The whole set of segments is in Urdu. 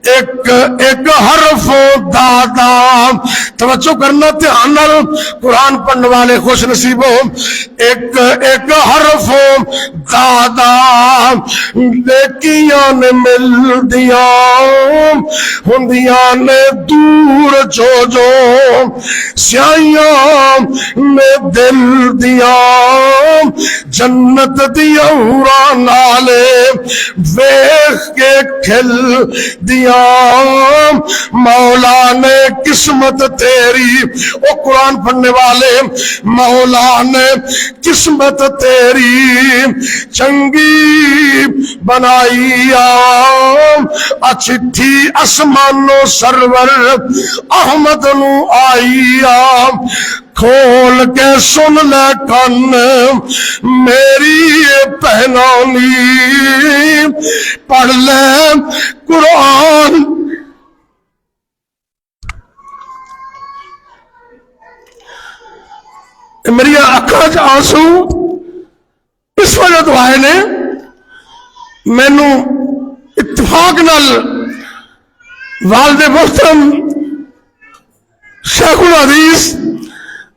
ایک ایک حرف دادا. توجہ کرنا دھیان نال، قرآن پڑھنے والے خوش نصیب ہو. ایک ایک حرف دادا نیکیاں نے مل دیا ہندیاں نے دور جو جو سیاہیاں میں دل دیا جنت دیا ہورا نالے ویخ کے کھل دیا مولا نے قسمت تیری. او قرآن پڑھنے والے، مولا نے قسمت تیری چنگی بنائی چٹھی اسمانو سرور احمد نو آئی کھول کے سن لے کن میری پہنانی پڑھ لے قرآن. میری اکھاں چ آنسو اس وجہ تو آئے نے. مینو اتفاق نال والد محترم شیخ الحدیث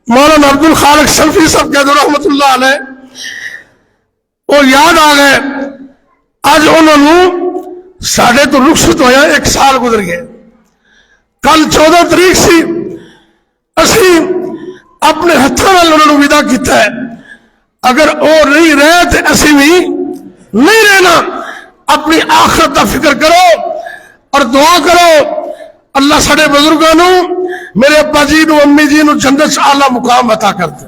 مولانا عبد الخالق سلفی صاحب کہتے رحمت اللہ علیہ وہ یاد آ گئے. اج انہوں نے ساڑھے تو رخصت ہویا 1 سال گزر گئے. کل 14 تاریخ سی اسی اپنے ہتھاں نال انہوں نے ودا کیتا ہے. اگر وہ نہیں رہے تو اسی بھی نہیں رہنا. اپنی آخرت کا فکر کرو اور دعا کرو اللہ ساڑے بزرگاں نو میرے ابا جی نو امی جی نو جنت اعلیٰ مقام عطا کر دے.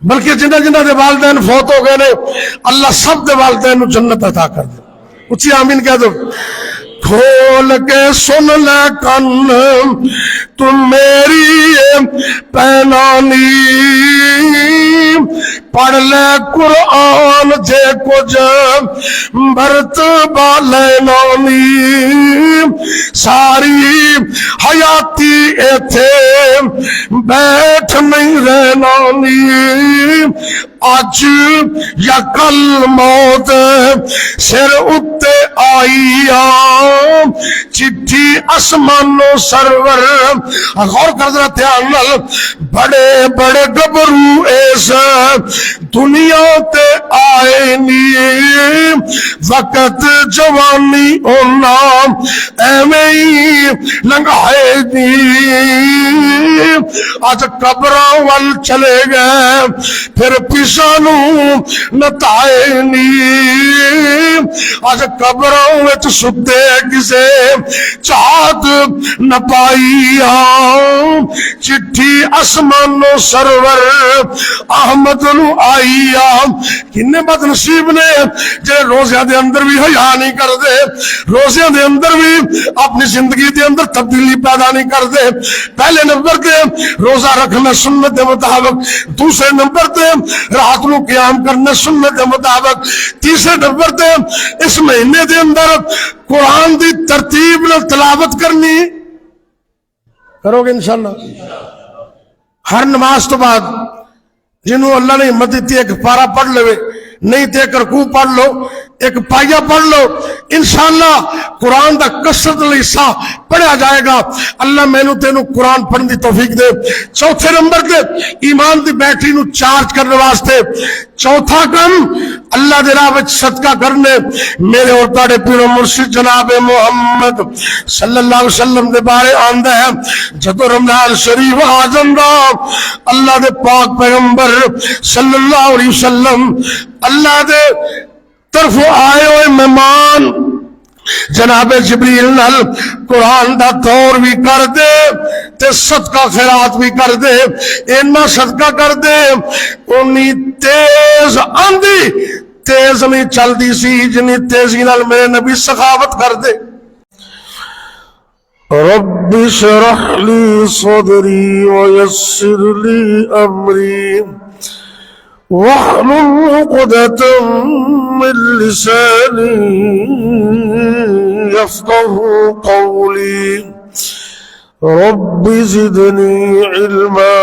بلکہ جنہ جنہ دے والدین فوت ہو گئے نے اللہ سب دے والدین نو جنت عطا کر دے. اچھی آمین کہہ دو. کھول کے سن لے کن تم میری پہنانی پڑھ لے قرآن جے کچھ مرتبہ لینانی ساری حیاتی ایتھے بیٹھ نہیں رہنانی آج یا کل موت سر اتے آئی چٹھی اسمانو سرور. غور کر ذرا دھیان نال بڑے بڑے گبرو اس دنیا تے آئے نی وقت جوانی ہونا ایویں ہی لنگائے نی آج قبراں ول چلے گئے پھر پیشانو نتائے نی آج قبراں وچ ستے کسے چاہت نہ پائی چٹھی اسمانو سرور احمد نو آئی. کنے بد نصیب نے جے روزیاں دے اندر بھی حیا نہیں کر دے، روزیاں دے اندر بھی اپنی زندگی دے اندر تبدیلی پیدا نہیں کر دے. پہلے نمبر تے روزہ رکھنا سنت دے مطابق، دوسرے نمبر تے رات نو قیام کرنا سنت دے مطابق، تیسرے نمبر تے اس مہینے دے اندر قرآن دی ترتیب نال تلاوت کرنی. کرو گے انشاءاللہ. ہر نماز تو بعد جنہوں اللہ نے ہمت دیتی ایک پارا پڑھ لے، نہیں تے ایک رکوع پڑھ لو، ایک پائیا پڑھ لو. انشاءاللہ قرآن دا کثرت حصہ پڑھا جائے گا. اللہ مینوں تینوں قرآن پڑھن دی توفیق دے. چوتھے نمبر تے ایمان دی بیٹری نو چارج کرنے واسطے چوتھا کم اللہ دے راہ وچ صدقہ کرنے. میرے اور تاڑے پیرو مرشد جناب محمد صلی اللہ علیہ وسلم دے بارے آندہ ہے جدو رمضان شریف آ جاندا اللہ دے پاک پیغمبر صلی اللہ علیہ وسلم اللہ دے طرف آئے ہوئے مہمان جناب جبریل نال قرآن دا دور بھی کر دے تے صدقہ خیرات بھی کر دے. اینا صدقہ کر دے انہی تیز آندی تیز نہیں چل دی سی جنہی تیزی نال میرے نبی سخاوت کر دے. رب اشرح لی صدری ویسر لی امری واحلل عقدة من لساني يفقهوا قولي رب زدني علما.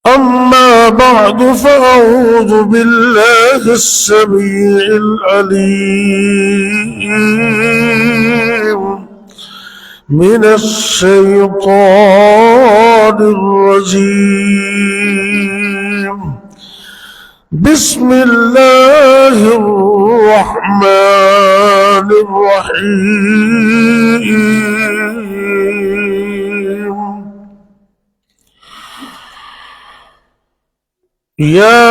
أما بعد بعد فأعوذ بالله السميع العليم من الشيطان الرجيم. بسم الله الرحمن الرحيم. يا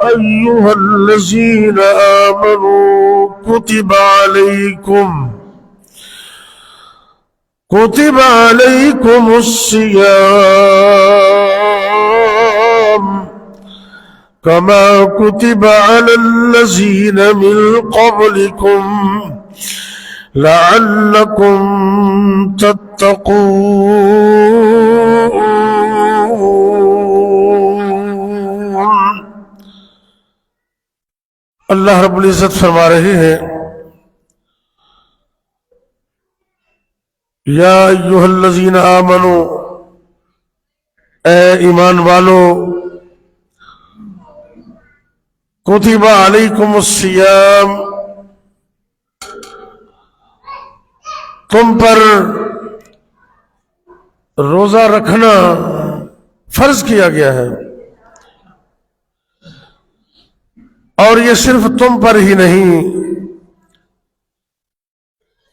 أيها الذين آمنوا كتب عليكم الصيام كما كتب على الذين من قبلكم لعلكم تتقون. اللہ رب العزت فرما رہے ہیں یا ایھا الذین آمنوا، اے ایمان والو، کتب علیکم الصیام، تم پر روزہ رکھنا فرض کیا گیا ہے، اور یہ صرف تم پر ہی نہیں،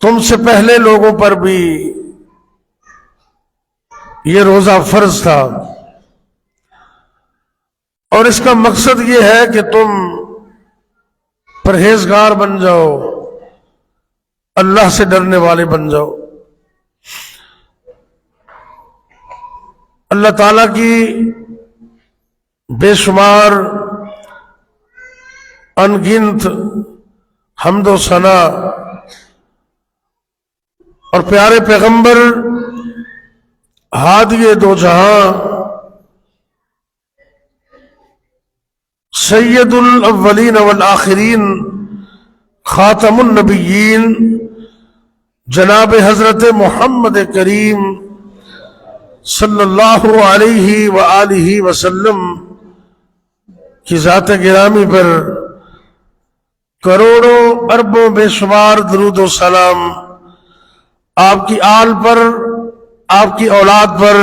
تم سے پہلے لوگوں پر بھی یہ روزہ فرض تھا، اور اس کا مقصد یہ ہے کہ تم پرہیزگار بن جاؤ، اللہ سے ڈرنے والے بن جاؤ۔ اللہ تعالیٰ کی بے شمار انگنت حمد و ثنا اور پیارے پیغمبر ہادی دو جہاں سید الاولین والآخرین خاتم النبیین جناب حضرت محمد کریم صلی اللہ علیہ وآلہ وسلم کی ذات گرامی پر کروڑوں اربوں بے شمار درود و سلام آپ کی آل پر، آپ کی اولاد پر،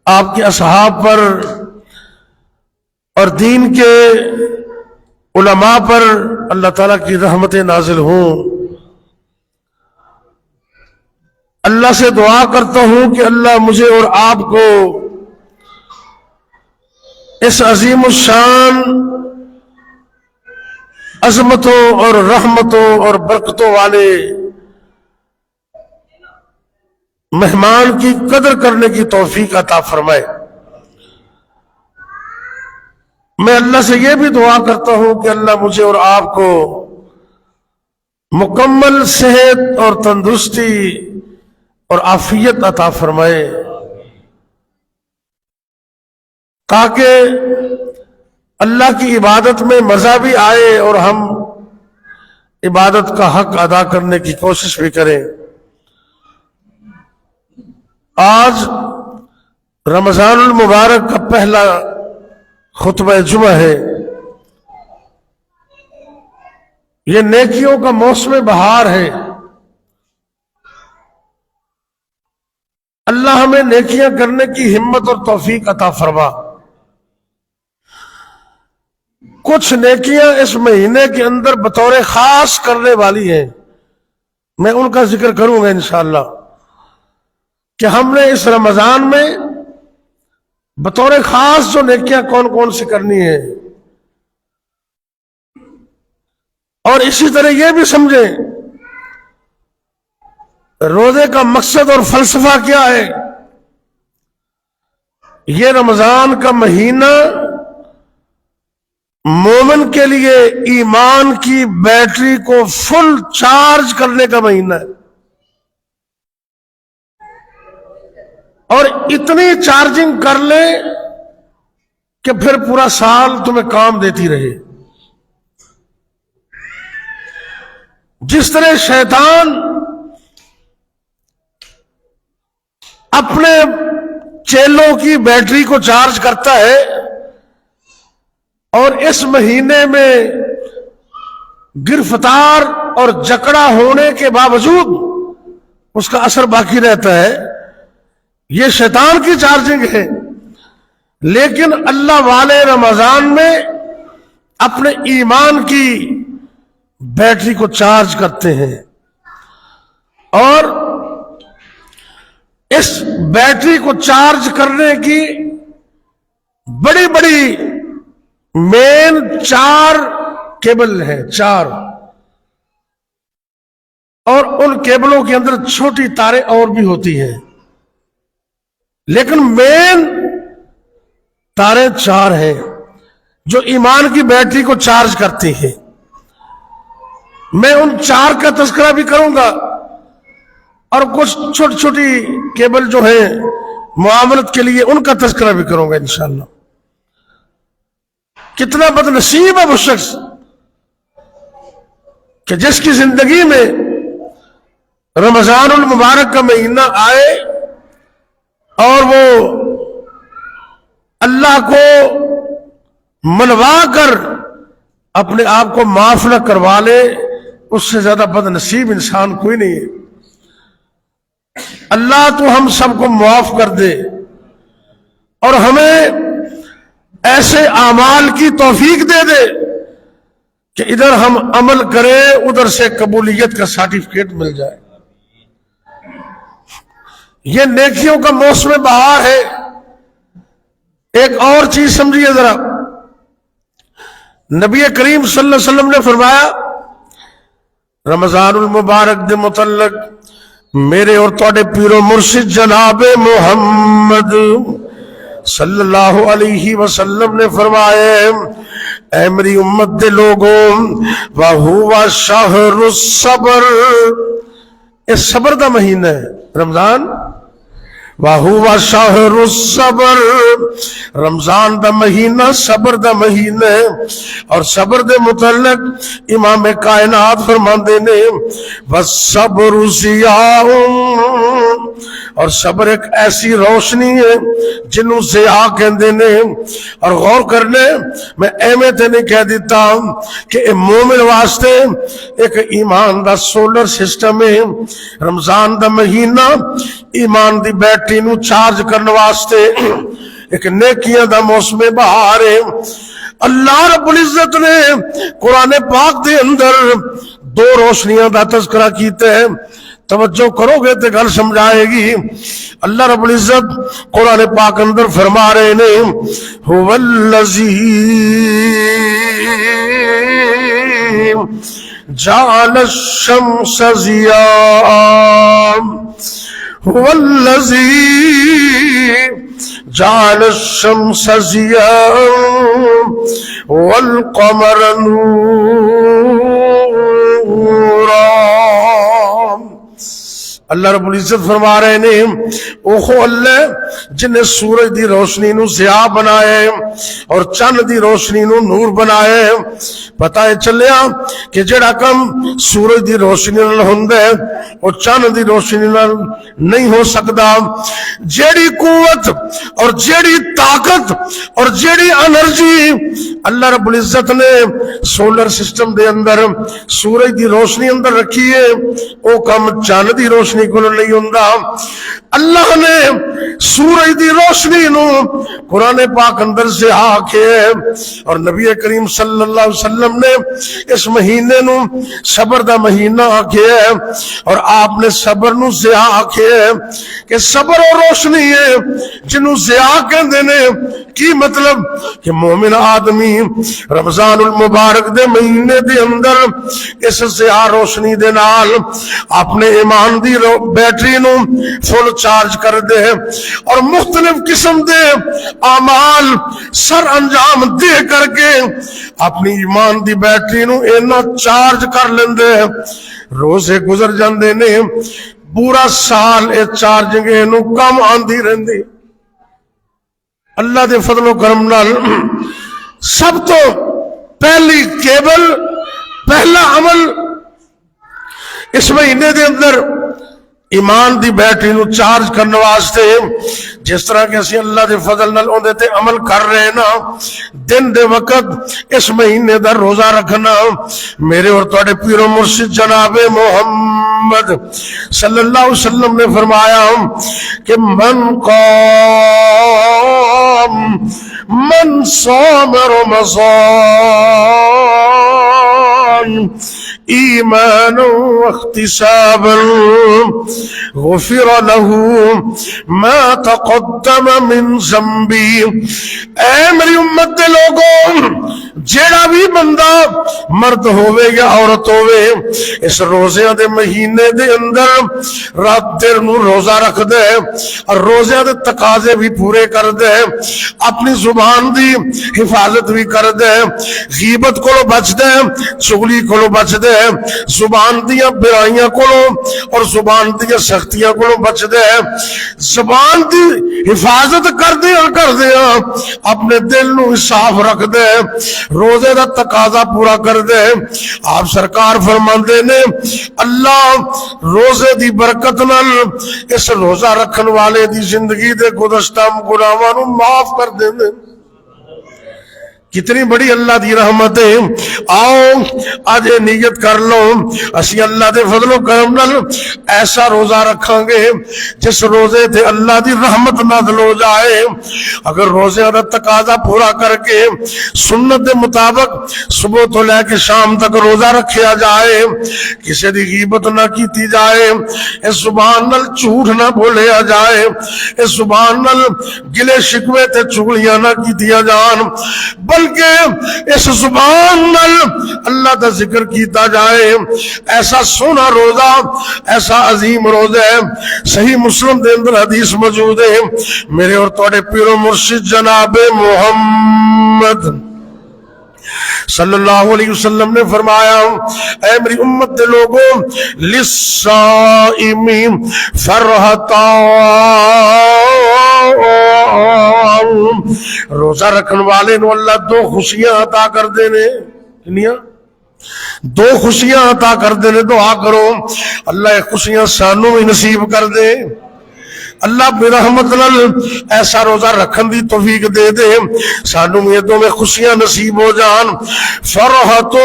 آپ کے اصحاب پر اور دین کے علماء پر اللہ تعالیٰ کی رحمتیں نازل ہوں۔ اللہ سے دعا کرتا ہوں کہ اللہ مجھے اور آپ کو اس عظیم الشان عظمتوں اور رحمتوں اور برکتوں والے مہمان کی قدر کرنے کی توفیق عطا فرمائے۔ میں اللہ سے یہ بھی دعا کرتا ہوں کہ اللہ مجھے اور آپ کو مکمل صحت اور تندرستی اور عافیت عطا فرمائے، تاکہ اللہ کی عبادت میں مزہ بھی آئے اور ہم عبادت کا حق ادا کرنے کی کوشش بھی کریں۔ آج رمضان المبارک کا پہلا خطبہ جمعہ ہے۔ یہ نیکیوں کا موسم بہار ہے۔ اللہ ہمیں نیکیاں کرنے کی ہمت اور توفیق عطا فرما۔ کچھ نیکیاں اس مہینے کے اندر بطور خاص کرنے والی ہیں، میں ان کا ذکر کروں گا انشاءاللہ، کہ ہم نے اس رمضان میں بطور خاص جو نیکیاں کون کون سی کرنی ہیں، اور اسی طرح یہ بھی سمجھیں روزے کا مقصد اور فلسفہ کیا ہے۔ یہ رمضان کا مہینہ مومن کے لیے ایمان کی بیٹری کو فل چارج کرنے کا مہینہ ہے، اور اتنی چارجنگ کر لے کہ پھر پورا سال تمہیں کام دیتی رہے۔ جس طرح شیطان اپنے چیلوں کی بیٹری کو چارج کرتا ہے، اور اس مہینے میں گرفتار اور جکڑا ہونے کے باوجود اس کا اثر باقی رہتا ہے، یہ شیطان کی چارجنگ ہے۔ لیکن اللہ والے رمضان میں اپنے ایمان کی بیٹری کو چارج کرتے ہیں، اور اس بیٹری کو چارج کرنے کی بڑی بڑی مین 4 کیبل ہیں، 4، اور ان کیبلوں کے اندر چھوٹی تاریں اور بھی ہوتی ہیں، لیکن مین تاریں 4 ہیں جو ایمان کی بیٹری کو چارج کرتی ہیں۔ میں ان 4 کا تذکرہ بھی کروں گا، اور کچھ چھوٹی چھوٹی کیبل جو ہیں معاملت کے لیے ان کا تذکرہ بھی کروں گا انشاءاللہ۔ کتنا بد نصیب ہے وہ شخص کہ جس کی زندگی میں رمضان المبارک کا مہینہ آئے اور وہ اللہ کو منوا کر اپنے آپ کو معاف نہ کروا لے، اس سے زیادہ بد نصیب انسان کوئی نہیں ہے۔ اللہ تو ہم سب کو معاف کر دے اور ہمیں ایسے اعمال کی توفیق دے دے کہ ادھر ہم عمل کریں، ادھر سے قبولیت کا سرٹیفکیٹ مل جائے۔ یہ نیکیوں کا موسم بہار ہے۔ ایک اور چیز سمجھیے ذرا، نبی کریم صلی اللہ علیہ وسلم نے فرمایا رمضان المبارک دے متعلق میرے اور تواڈے پیر و مرشد جناب محمد صلی اللہ علیہ وسلم نے فرمایا، اے میری امت دے لوگوں، وَهُوَ شَهْرُ الصَّبْرِ، اس صبر دا مہینہ ہے رمضان۔ وَهُوَ شَهْرُ الصَّبْرِ، رمضان دا مہینہ صبر دا مہینہ ہے۔ اور صبر دے متعلق امام کائنات فرماندے نے وَالصَّبْرُ ضِيَاءٌ، اور صبر ایک ایسی روشنی ہے جنہوں ضیاء کہندے نے۔ اور غور کرنے میں ایویں تے نہیں کہہ دیتا کہ اے مومن واسطے ایک ایمان دا سولر سسٹم ہے۔ رمضان دا مہینہ ایمان دی بیٹری نو چارج کرنے واسطے ایک نیکیاں دا موسم بہار ہے۔ اللہ رب العزت نے قرآن پاک دے اندر 2 روشنیاں دا تذکرہ کیتا ہے، توجہ کرو گے تو گل سمجھائے گی۔ اللہ رب العزت قرآن پاک اندر فرما رہے نے هو الذی جعل الشمس ضیاء، هو الذی جعل الشمس ضیاء والقمر نورا۔ اللہ رب العزت فرما رہے نے اوہو اللہ جن نے سورج دی روشنی نو ضیاء بنایا ہے اور چند دی روشنی نو نور بنایا ہے۔ پتہ ہے چلیا کہ جڑا کم سورج دی روشنی نال ہوندا ہے اور چند دی روشنی نال نہیں ہو سکدا۔ جیڑی قوت اور جیڑی طاقت اور جیڑی انرجی اللہ رب العزت نے سولر سسٹم دے اندر سورج دی روشنی اندر رکھی ہے، او کم چند دی روشنی کو نہیں ہوندا۔ اللہ نے سورج دی روشنی نو قرآن پاک اندر سے آکھے، اور نبی کریم صلی اللہ علیہ وسلم نے اس مہینے نو صبر دا مہینہ آکھے، اور آپ نے صبر نو ضیاء آکھے کہ صبر اور روشنی ہے جنوں ضیاء کہندے نے۔ کی مطلب کہ مومن آدمی رمضان المبارک دے مہینے دے اندر اس ضیاء روشنی دے نال اپنے ایمان دی بیٹری نو فل چارج کر دے، اور مختلف قسم دے اعمال سر انجام دے کر کے اپنی ایمان دی بیٹری نو اینا چارج کر لیندے، روزے گزر جاندے نے، پورا سال اے چارجنگ نو کم آندی رہندی۔ اللہ دے فضل و کرم نال سب تو پہلی کیبل، پہلا عمل اس مہینے دے اندر ایمان دی بیٹری نو چارج کرنے واسطے جس طرح کہ اسی اللہ دے فضل نال اون دے تے عمل کر رہے ہیں نا، دن دے وقت اس مہینے دا روزہ رکھنا، میرے اور تواڈے پیر و مرشد جناب محمد صلی اللہ علیہ وسلم نے فرمایا کہ من صام رمضان ایمانا واحتسابا غفر له ما تقدم من ذنبی۔ اے میری امت دے لوگوں، جیڑا بھی بندہ مرد ہوئے یا عورت ہوئے اس روزے دے مہینے دے اندر رات دیر نو روزہ رکھ دے اور روزے دے تقاضے بھی پورے کر دے، اپنی زبان دی حفاظت بھی کر دے، غیبت کو بچ دے، چغلی کو بچ دے، زبان دیا برائیاں کو اور زبان دیا سختیاں کو بچ دے، زبان دی حفاظت کر دیا اپنے دل نو صاف رکھ دے، روزے دا تقاضا پورا کر دے۔ آپ سرکار فرماندے نے اللہ روزے دی برکت نال اس روزہ رکھن والے دی زندگی دے گزشتہ گناہاں نو معاف کر دے۔ کتنی بڑی اللہ دی رحمت ہے۔ آؤ آج نیت کر لو اسی اللہ دے فضل و کرم نال ایسا روزہ رکھاں گے جس روزے تے اللہ دی رحمت نازل ہو جائے۔ اگر روزے دا تقاضا پورا کر کے سنت دے مطابق صبح تو لے کے شام تک روزہ رکھیا جائے، کسی دی غیبت نہ کیتی جائے، اس زبان نال جھوٹ نہ بولیا جائے، اس زبان نال گلے شکوے تے چغلیاں نہ کیتیا جان، بلکہ اس زبان نال اللہ دا ذکر کیتا جائے، ایسا سونا روزہ، ایسا عظیم روزہ ہے۔ صحیح مسلم دے اندر حدیث موجود ہے، میرے اور تواڈے پیر و مرشد جناب محمد صلی اللہ علیہ وسلم نے فرمایا، اے میری امت دے لوگوں، للصائم فرحتان، روزہ رکھن والے نو اللہ دو خوشیاں عطا کر دینے، دو خوشیاں عطا کر دینے۔ دعا کرو اللہ یہ خوشیاں سانوں بھی نصیب کر دے، اللہ برحمت نال ایسا روزہ رکھن دی توفیق دے دے، سانوں یہ دو میں خوشیاں نصیب ہو جان۔ فرحت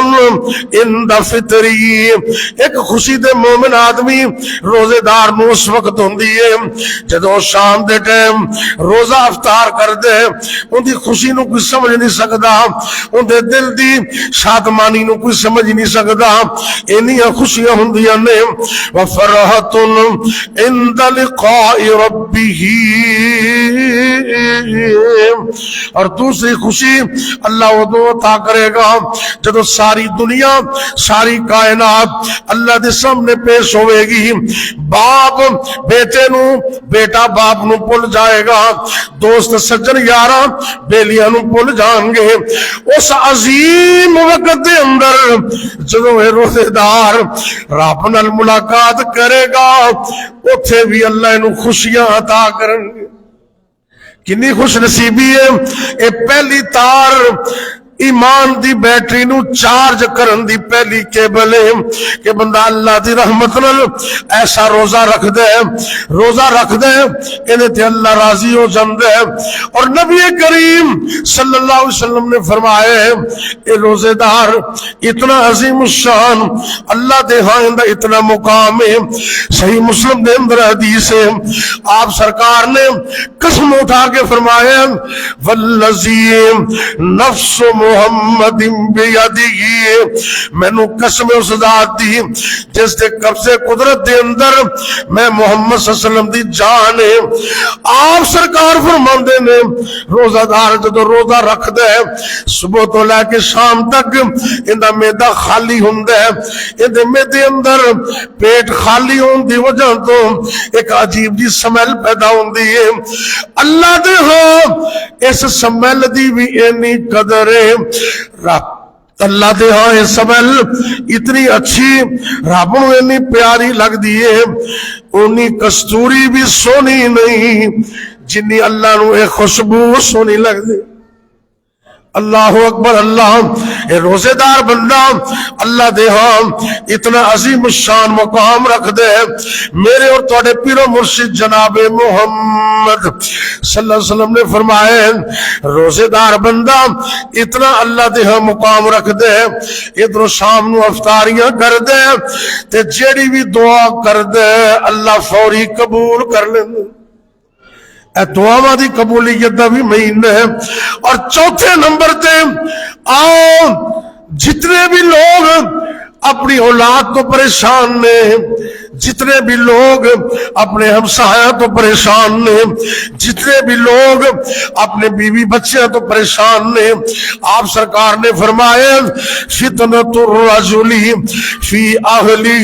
عند فطری، ایک خوشی دے مومن آدمی روزے دار نو اس وقت ہوندی ہے جدوں شام دے ٹائم روزہ افطار کر دے، ان دی خوشی نو کوئی سمجھ نہیں سکدا، ان دے دل دی شادمانی نو کوئی سمجھ نہیں سکدا، انہیاں خوشیاں ہوندیاں نے۔ وفرحت عند لقاء ربہ، اور دوسری خوشی اللہ ادو عطا کرے گا جدو ساری دنیا ساری کائنات اللہ دے سامنے پیش ہوئے گی، باپ بیٹے نو، بیٹا باپ نو بھول جائے گا، دوست سجن یاراں بیلیاں نو بھول جان گے۔ اس عظیم وقت دے اندر جدو روزے دار رب نال ملاقات کرے گا، اتھے بھی اللہ نو خوشیاں عطا کرن گے۔ کنی خوش نصیبی ہے، اے پہلی تار ایمان دی بیٹری نو چارج کرن دی پہلی کیبل ہے کہ بندہ اللہ دی رحمت نال ایسا روزہ رکھ دے، روزہ رکھ دے انہیں تے اللہ راضی ہو جاندے۔ اور نبی کریم صلی اللہ علیہ وسلم نے فرمایا اے روزے دار اتنا عظیم الشان، اللہ دے ہاں اتنا مقام ہے۔ صحیح مسلم دے اندر حدیث ہے، آپ سرکار نے قسم اٹھا کے فرمایا والذی نفس محمد بیدی، میں نو قسم اس ذات دی جس دے قبضے قدرت دے اندر میں محمد صلی اللہ علیہ وسلم دی جان ہے۔ آپ سرکار فرماندے نے روزہ دار جدو روزہ رکھ دے صبح تو لے کے شام تک اندہ میدہ خالی ہوندے، اندے میدے اندر پیٹ خالی ہون دی وجہ تو ایک عجیب جی سمیل پیدا ہوندی ہے۔ اللہ دے ہاں اس سمیل دی بھی اینی قدر ہے، اللہ دے ہاں یہ سمیل اتنی اچھی رب نو اتنی پیاری لگ دیئے، انہی کستوری بھی سونی نہیں جنی اللہ نو ایک خوشبو سونی لگ دی۔ اللہ اکبر اللہ. اے روزے دار بندہ اللہ دے ہاں اتنا عظیم الشان مقام رکھ دے. میرے اور تواڈے پیر و مرشد جناب محمد صلی اللہ علیہ وسلم نے فرمایا روزے دار بندہ اتنا اللہ دے ہاں مقام رکھ دے ادھر شام نو افطاریاں کر دے تے جیڑی بھی دعا کر دے اللہ فوری قبول کر لیندے. اے دعاواں دی قبولیت دا بھی مہینہ ہے. اور چوتھے نمبر تے آؤ جتنے بھی لوگ اپنی اولاد تو پریشان نے, جتنے بھی لوگ اپنے ہمسایہ تو پریشان نے, جتنے بھی لوگ اپنے بیوی بچے تو پریشان نے, آپ سرکار نے فرمایا فتنۃ الرجل فی اہلہ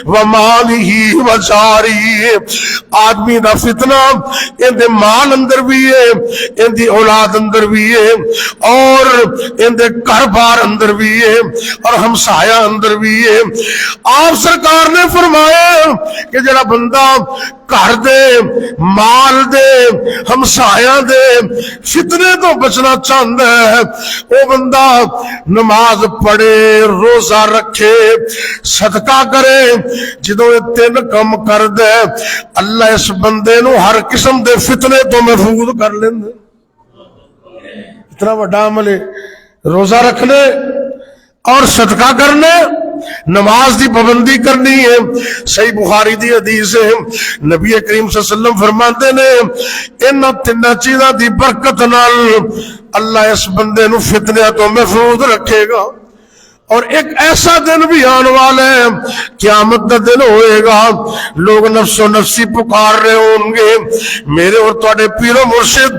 و مالہ و جارہ. آدمی دا فتنہ ان دے مال اندر بھی ہے, ان دی اولاد اندر بھی ہے, اور ان دے گھر بار اندر بھی ہے, اور ہمسایہ اندر بھی ہے. آپ سرکار نے فرمایا کہ جڑا بندہ گھر دے مال دے ہمسایہ دے فتنے تو بچنا چاہتا ہے وہ بندہ نماز پڑھے, روزہ رکھے, صدقہ کرے. جدوں یہ تین کم کر دے اللہ اس بندے نو ہر قسم دے فتنے تو محفوظ کر لیندے. اتنا بڑا عمل ہے روزہ رکھنے اور صدقہ کرنے, نماز دی پابندی کرنی ہے. صحیح بخاری دی حدیث ہے نبی کریم صلی اللہ علیہ وسلم فرماتے نے ان تین چیزاں دی برکت نال اللہ اس بندے نو فتنہ تو محفوظ رکھے گا. اور ایک ایسا دن بھی آنے والا ہے قیامت کا دن ہوئے گا, لوگ نفس و نفسی پکار رہے ہوں گے. میرے اور تواڈے پیر و مرشد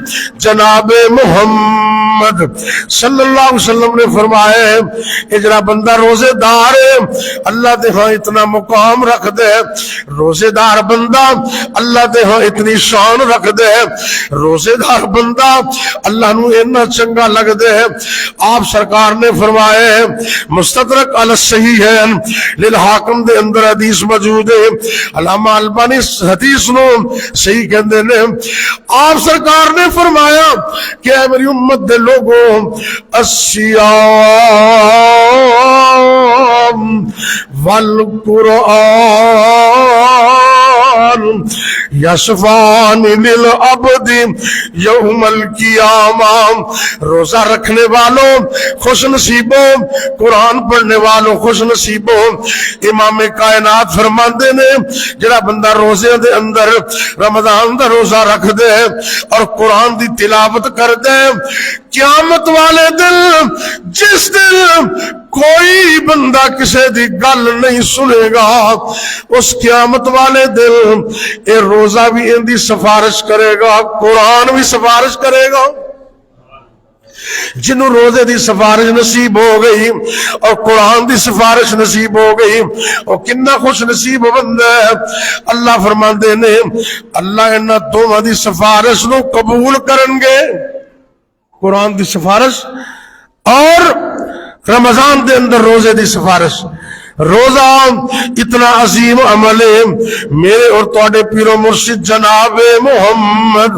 جناب محمد صلی اللہ علیہ وسلم نے فرمایا ہے کہ جڑا بندہ روزے دار ہے اللہ دے ہاں اتنا مقام رکھ دے, روزے دار بندہ اللہ دے ہاں اتنی شان رکھ دے, روزے دار بندہ اللہ نو اتنا چنگا لگ دے. آپ سرکار نے فرمایا ہے مستدرک علی الصحیحین للحاکم دے اندر حدیث موجود ہے, علامہ البانی حدیث نو صحیح کہندے نے. آپ سرکار نے فرمایا کہ اے میری امت دے لوگوں الصیام والقرآن یشفعان للعبد یوم القیامہ. روزہ رکھنے والوں خوش نصیبوں, قرآن پڑھنے والوں خوش نصیبوں. امام کائنات فرماندے نے جڑا بندہ روزے دے اندر رمضان دا روزہ رکھ دے اور قرآن دی تلاوت کر دے, قیامت والے دن جس دن کوئی بندہ کسی دی گل نہیں سنے گا اس قیامت والے دن اے روزہ بھی ان دی سفارش کرے گا, قرآن بھی سفارش کرے گا. جنہوں روزے دی سفارش نصیب ہو گئی اور قرآن دی سفارش نصیب ہو گئی اور کنا خوش نصیب بندہ ہے. اللہ فرماندے نے اللہ انہاں دوواں دی سفارش نو قبول کرن گے, قرآن دی سفارش اور رمضان دے اندر روزے دی سفارش. روزہ اتنا عظیم عمل ہے. میرے اور تواڈے پیر و مرشد جناب محمد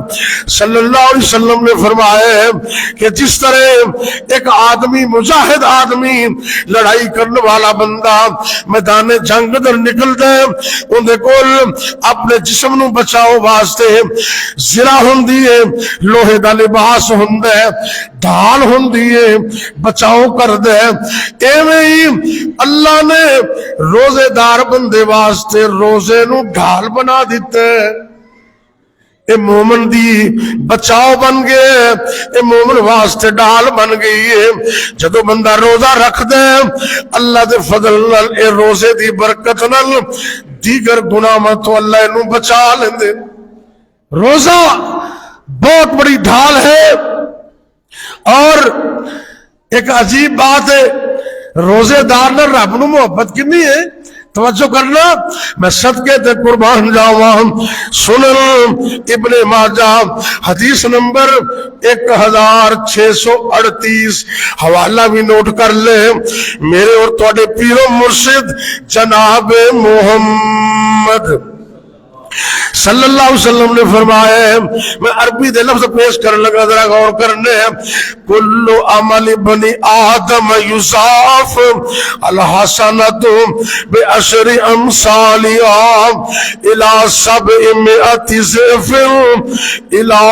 صلی اللہ علیہ وسلم نے فرمایا ہے کہ جس طرح ایک آدمی مجاہد آدمی لڑائی کرنے والا بندہ میدان جنگ در نکلدا ہے, اندے کول اپنے جسم نو بچاؤ واسطے زرہ ہوندی ہے, لوہے دا لباس ہوندا ہے, ڈھال ہوندی ہے, بچاؤ کردے. ایویں ہی اللہ نے روزے دار بندے واسطے روزے نو ڈھال بنا دیتے. اے مومن دی بچاؤ بن گئے, اے مومن واسطے ڈھال بن گئی ہے. جدو بندہ روزہ رکھ دے اللہ دے فضل نال اے روزے دی برکت نال دیگر گناہ تو اللہ انو بچا لیندے. روزہ بہت بڑی ڈھال ہے. اور ایک عجیب بات ہے روزے دار نے رب نو محبت کنی ہے, توجہ کرنا, میں صدقے تے قربان جاواں. سنن ابن ماجہ حدیث نمبر 1638, حوالہ بھی نوٹ کر لے. میرے اور تواڈے پیر و مرشد جناب محمد صلی اللہ علیہ وسلم نے فرمایا، میں عربی دے لفظ پیش کرنے لگا، ذرا غور کرنے، کل عمل بنی آدم یضاف الحسنۃ بعشر امثالها الى 700 ضعف الى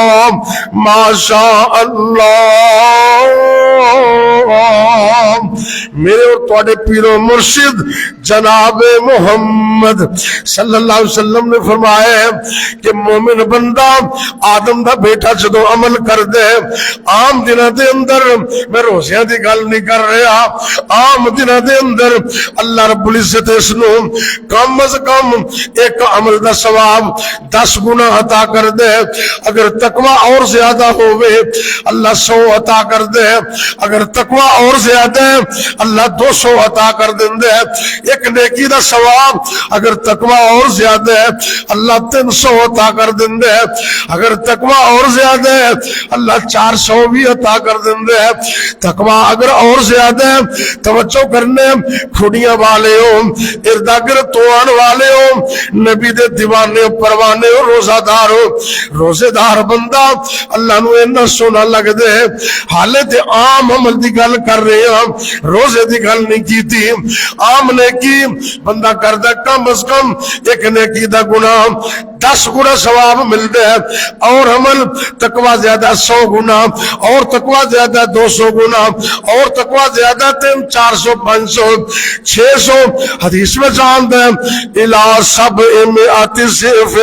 ما شاء اللہ۔ میرے اور تواڈے پیر و مرشد جناب محمد صلی اللہ علیہ وسلم نے فرمایا کہ مومن بندہ آدم دا بیٹا جدو عمل کر دے، عام دنوں دے اندر، میں روزیاں دی گل نہیں کر رہا، عام دنوں دے اندر اللہ رب العزت اس نو کم از کم ایک عمل دا ثواب 10 گنا عطا کر دے۔ اگر تقوی اور زیادہ ہوئے اللہ 100 عطا کر دے، اگر تقوی اور زیادہ اللہ 200 عطا کر دے۔ ایک نیکی دا ثواب اگر تقوی اور زیادہ ہے اللہ 300 عطا کر دے، اگر تقوی اور زیادہ ہے اللہ 400 بھی عطا کر دے۔ تقوی اگر اور زیادہ ہے، توجہ کرنے، کھڑیاں والے ہو، اردا گرد توان والے ہو، نبی دے دیوانے پروانے ہو، روزہ دار ہو، روزے دار بندہ اللہ نو اینا سونا لگ دے۔ حالے تے عام عمل دی گل کر رہے ہیں، روزے دی گل نہیں کی تھی۔ عام نیکی بندہ کردہ کم از کم ایک نیکی دا گناہ 10 گنا ثواب ملتے ہیں، اور عمل تقوی زیادہ 100 گنا، اور تقوی زیادہ 200 گنا، اور تقوی زیادہ 400 500 600۔ حدیث میں جانتے ہیں الہ 700 ضعف،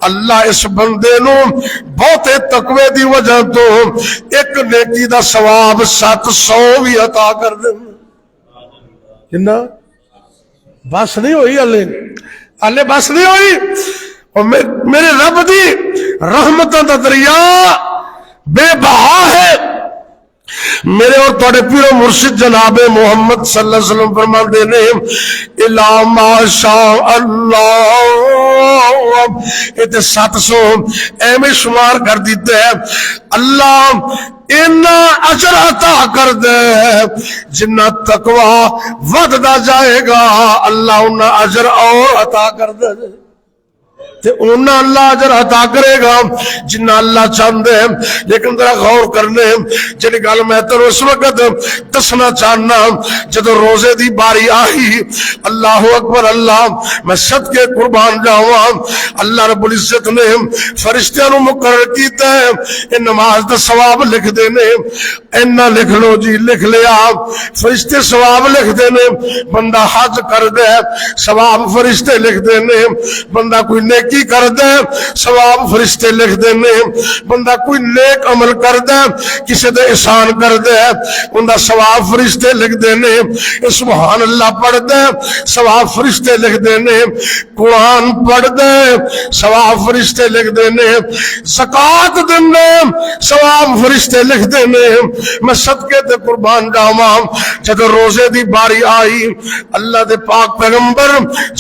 اللہ اس بندے نو بہت تقوی دی وجہ تو ایک نیکی دا ثواب 700 بھی عطا کر دیں۔ کنا بس نہیں ہوئی، اللہ بس نہیں ہوئی، اور میرے رب دی رحمتاں دا دریا بے بہا ہے۔ میرے اور تواڈے پیر و مرشد جناب محمد صلی اللہ علیہ وسلم فرماتے ہیں الا ما شاء اللہ، یہ 700 ایویں شمار کر دیتے ہیں، اللہ اینا اجر عطا کر دے جنہ تقوی وددا جائے گا اللہ انہا اجر اور عطا کر دے، تے انہا اللہ اجر عطا کرے گا جنہ اللہ چاندے۔ لیکن ذرا غور کرنے، جنہی گل میں تو اس وقت دسنا چاہنا، جدو روزے دی باری آئی، اللہ اکبر، اللہ میں صدقے قربان جاواں، اللہ رب العزت نے فرشتیاں نو مقرر کیتا ہے ان نماز دا ثواب لکھ دینے، اینا لکھ لو جی، لکھ لیا، فرشتے ثواب لکھ دینے، بندہ حج کر دے ثواب فرشتے لکھ دینے، بندہ کوئی نیکی کر دے ثواب فرشتے لکھ دینے، بندہ کوئی نیک عمل کر دے، کسی دے احسان کر دے اندہ ثواب فرشتے لکھ دینے، سبحان اللہ پڑھ دے ثواب فرشتے لکھ دینے، قرآن پڑھ دے ثواب فرشتے لکھ دینے، زکوٰۃ دینے ثواب فرشتے لکھ دینے۔ میں صدقے تے قربان جاواں، جب روزے دی باری آئی، اللہ دے پاک پیغمبر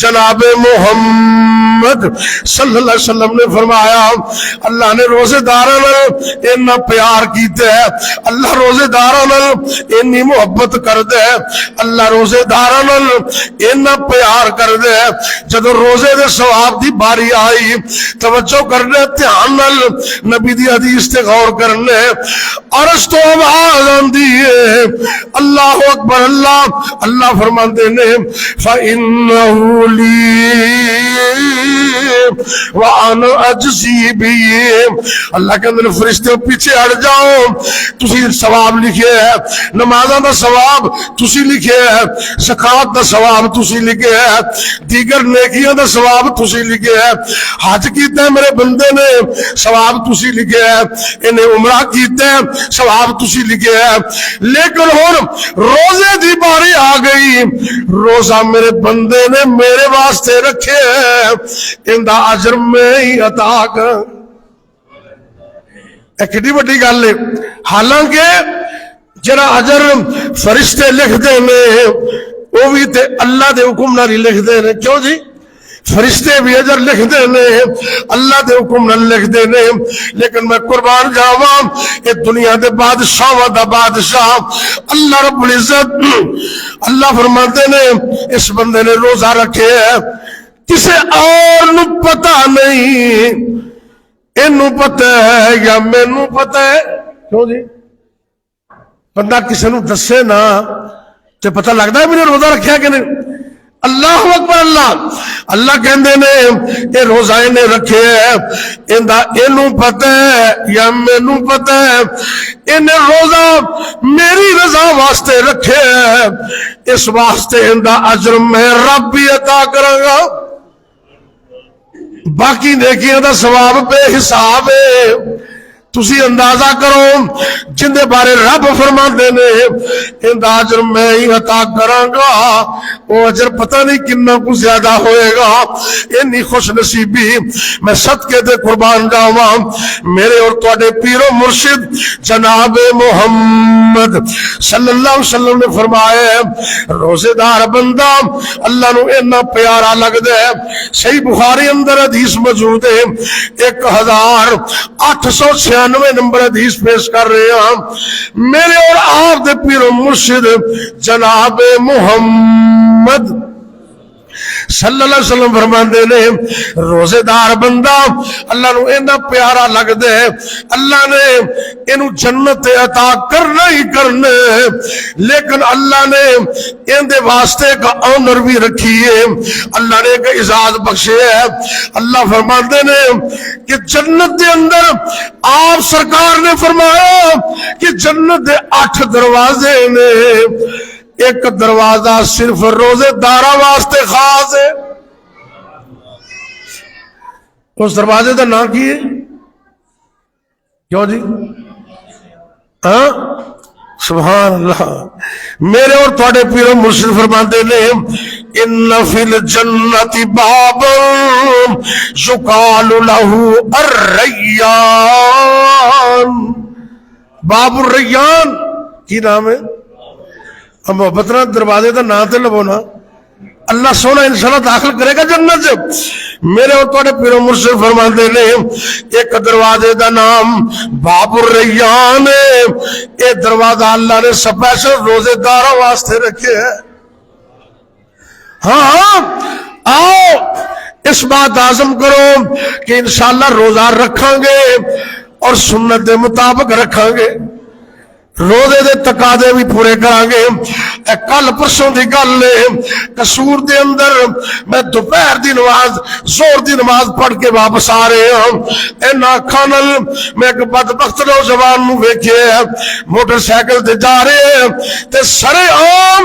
جناب محمد صلی اللہ علیہ وسلم نے فرمایا اللہ نے روزے داراں اتنا پیار کیتا ہے، اللہ روزے داراں اتنی محبت کر دے، اللہ روزے داراں اتنا پیار کر دے۔ جب روزے دے ثواب دی باری آئی، توجہ کرنے، دھیان نال نبی دی حدیث تے غور کرنے، عرش تو آواز آندی ہے اللہ اکبر، اللہ اللہ فرماندے نے فَإِنَّهُ لِي وَأَنَا أَجْزِي بِهِ، اللہ کے اندر فرشتے پیچھے ہٹ جاؤ، تسی ثواب لکھے ہے، نمازاں دا ثواب تسی لکھے ہے، زکوٰۃ دا ثواب تسی لکھے ہے، دیگر نیکیاں دا ثواب تسی لکھے ہے، حج کیتا ہے میرے بندے نے ثواب تسی لکھے ہے، انہیں عمرہ کیتا ہے ثواب تسی لکھے ہے، لیکن ہن روزے دی باری آ گئی، روزہ میرے بندے نے میرے واسطے رکھے ہے، اندہ اجر میں ہی عطا کر۔ ایک کتنی بڑی گل ہے، حالانکہ جرا اجر فرشتے لکھ دینے وہ بھی تے اللہ دے حکم نہ لکھ دینے، کیوں جی؟ فرشتے بھی اجر لکھ دینے اللہ دے حکم نہ لکھ دینے، لیکن میں قربان جاواں کہ دنیا دے بادشاہ دا بادشاہ اللہ رب العزت اللہ فرماتے نے اس بندے نے روزہ رکھے ہے کسے اور نو پتا نہیں، اینو پتا ہے یا مینوں پتا ہے؟ کیوں جی؟ بندہ کسے نو دسے نا تے پتہ لگدا ہے میں نے روزہ رکھیا کہ نہیں؟ اللہ اکبر اللہ، اللہ کہندے نے اے روزہ نے رکھے ہے، ایندا اینو پتہ ہے یا مینوں پتہ ہے؟ اینے روزہ میری رضا واسطے رکھے ہے، اس واسطے ایندا اجر میں رب بھی عطا کراں گا، باقی نیکیاں دا ثواب بے حساب ہے۔ تسی اندازہ کرو جن دے بارے رب فرماندے نے ایندا اجر میں ہی عطا کراں گا، وہ اجر پتہ نہیں کتنا کو زیادہ ہوئے گا۔ انی خوش نصیبی میں صدقے تے قربان جاواں، میرے اور تواڈے پیر و مرشد جناب محمد صلی اللہ علیہ وسلم نے فرمایا روزے دار بندہ اللہ نو اتنا پیارا لگدا ہے۔ صحیح بخاری اندر حدیث موجود ہے، 1896 نمبر حدیث پیش کر رہے ہیں، میرے اور آپ دے پیر و مرشد جناب محمد صلی اللہ علیہ وسلم فرماندے نے روزے دار بندہ اللہ نو اینا پیارا لگدا ہے، اللہ نے اینو جنت عطا کرنا ہی کرنا ہے، لیکن اللہ نے ایندے واسطے کا آنر بھی رکھی ہے، اللہ نے ایک اعزاز بخشے ہے۔ اللہ فرماندے نے کہ جنت دے اندر آپ سرکار نے فرمایا کہ جنت دے 8 دروازے نے، ایک دروازہ صرف روزے دارا واسطے خاص ہے۔ اس دروازے کا نام کی ہے؟ کیوں جی؟ ہاں سبحان اللہ، میرے اور تواڈے پیر و مرشد فرماندے نے ان فی الجنت باب یقال له الریان، باب الریان کی نام ہے؟ محبت نہ دروازے کا نام تے لو نا، اللہ سونا انشاءاللہ داخل کرے گا جنت سے۔ میرے اور تواڈے پیر و مرشد فرماندے نے ایک دروازے دا نام باب الریان ہے، اے دروازہ اللہ نے سپیشل روزے داراں واسطے رکھے ہے۔ ہاں آؤ اس بات عزم کرو کہ انشاءاللہ روزہ رکھاں گے اور سنت دے مطابق رکھاں گے، روزے دے تقاضے بھی پورے کریں گے۔ کل پرسوں دی گل ہے، قصور دے اندر میں دوپہر دی نماز زور دی نماز پڑھ کے واپس آ رہے ہوں، اینا اکھاں نال میں ایک بدبخت نوجوان نو ویکھیا موٹر سائیکل تے جا رہے ہیں تے سرے عام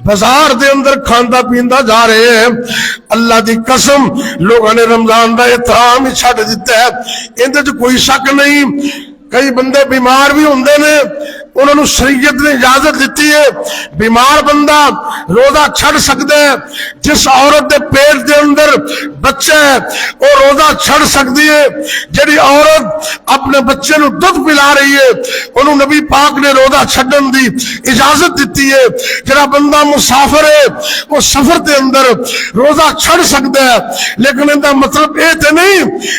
بازار دے اندر کھاندا پیندا جا رہے ہیں۔ اللہ دی قسم لوگاں نے رمضان دا احترام ہی چھڈ دتا ہے، اندے وچ کوئی شک نہیں۔ کئی بندے بیمار بھی ہوندے نے، انہوں نے شریعت نے اجازت دیتی ہے بیمار بندہ روزہ چھڑ سکتا ہے، جس عورت دے پیٹ دے اندر بچہ ہے وہ روزہ چھڑ سکتی ہے، جڑی عورت اپنے بچے نو دودھ پلا رہی ہے انہوں نبی پاک نے روزہ چھڈن دی اجازت دیتی ہے۔ جڑا بندہ مسافر ہے وہ سفر دے اندر روزہ چھڑ سکتا ہے، لیکن ان کا مطلب یہ تے نہیں